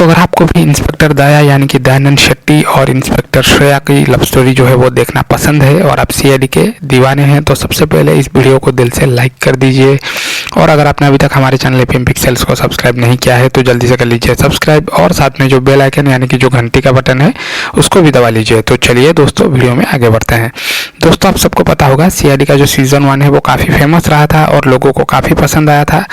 दोस्तों अगर आपको भी इंस्पेक्टर दया यानी कि दयानंद शेट्टी और इंस्पेक्टर श्रेया की लव स्टोरी जो है वो देखना पसंद है और आप सीआईडी के दीवाने हैं तो सबसे पहले इस वीडियो को दिल से लाइक कर दीजिए। और अगर आपने अभी तक हमारे चैनल एफएम पिक्सेल्स को सब्सक्राइब नहीं किया है तो जल्दी से कर लीजिए सब्सक्राइब और साथ में जो बेल आइकन यानी कि जो घंटी का बटन है उसको भी दबा लीजिए। तो चलिए दोस्तों वीडियो में आगे बढ़ते हैं। दोस्तों आप सबको पता होगा सीआईडी का जो सीजन 1 है वो काफ़ी फेमस रहा था और लोगों को काफ़ी पसंद आया था।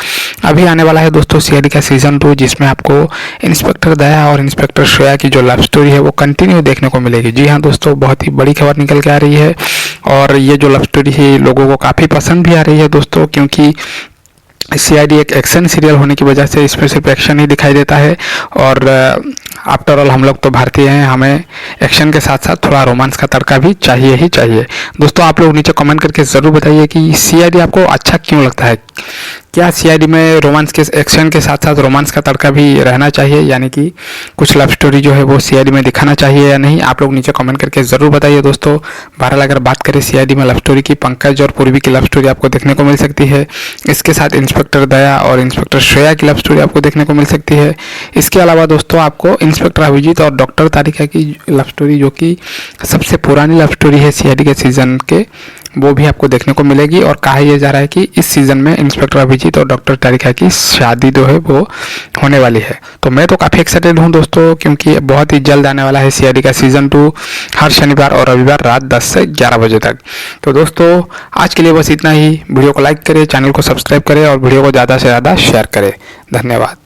अभी आने वाला है दोस्तों सीआईडी का सीजन 2 जिसमें आपको इंस्पेक्टर दया और इंस्पेक्टर श्रेया की जो लव स्टोरी है वो कंटिन्यू देखने को मिलेगी। जी हाँ दोस्तों, बहुत ही बड़ी खबर निकल के आ रही है और ये जो लव स्टोरी है लोगों को काफ़ी पसंद भी आ रही है दोस्तों, क्योंकि सीआईडी एक एक्शन सीरियल होने की वजह से इसमें सिर्फ एक्शन ही दिखाई देता है और आफ्टर ऑल हम लोग तो भारतीय हैं, हमें एक्शन के साथ साथ थोड़ा रोमांस का तड़का भी चाहिए ही चाहिए। दोस्तों आप लोग नीचे कमेंट करके ज़रूर बताइए कि सीआईडी आपको अच्छा क्यों लगता है। क्या सीआईडी में रोमांस के एक्शन के साथ साथ रोमांस का तड़का भी रहना चाहिए, यानी कि कुछ लव स्टोरी जो है वो सीआईडी में दिखाना चाहिए या नहीं, आप लोग नीचे कमेंट करके ज़रूर बताइए। दोस्तों बहरहाल अगर बात करें सीआईडी में लव स्टोरी की, पंकज और पूर्वी की लव स्टोरी आपको देखने को मिल सकती है। इसके साथ इंस्पेक्टर दया और इंस्पेक्टर श्रेया की लव स्टोरी आपको देखने को मिल सकती है। इसके अलावा दोस्तों आपको इंस्पेक्टर अभिजीत और डॉक्टर तारिका की लव स्टोरी, जो कि सबसे पुरानी लव स्टोरी है सीआईडी के सीजन के, वो भी आपको देखने को मिलेगी। और कहा यह जा रहा है कि इस सीज़न में इंस्पेक्टर अभिजीत और डॉक्टर तारिका की शादी जो है वो होने वाली है। तो मैं तो काफ़ी एक्साइटेड हूँ दोस्तों, क्योंकि बहुत ही जल्द आने वाला है सीआईडी का सीज़न 2 हर शनिवार और रविवार रात 10 से 11 बजे तक। तो दोस्तों आज के लिए बस इतना ही। वीडियो को लाइक करें, चैनल को सब्सक्राइब करें और वीडियो को ज़्यादा से ज़्यादा शेयर करें। धन्यवाद।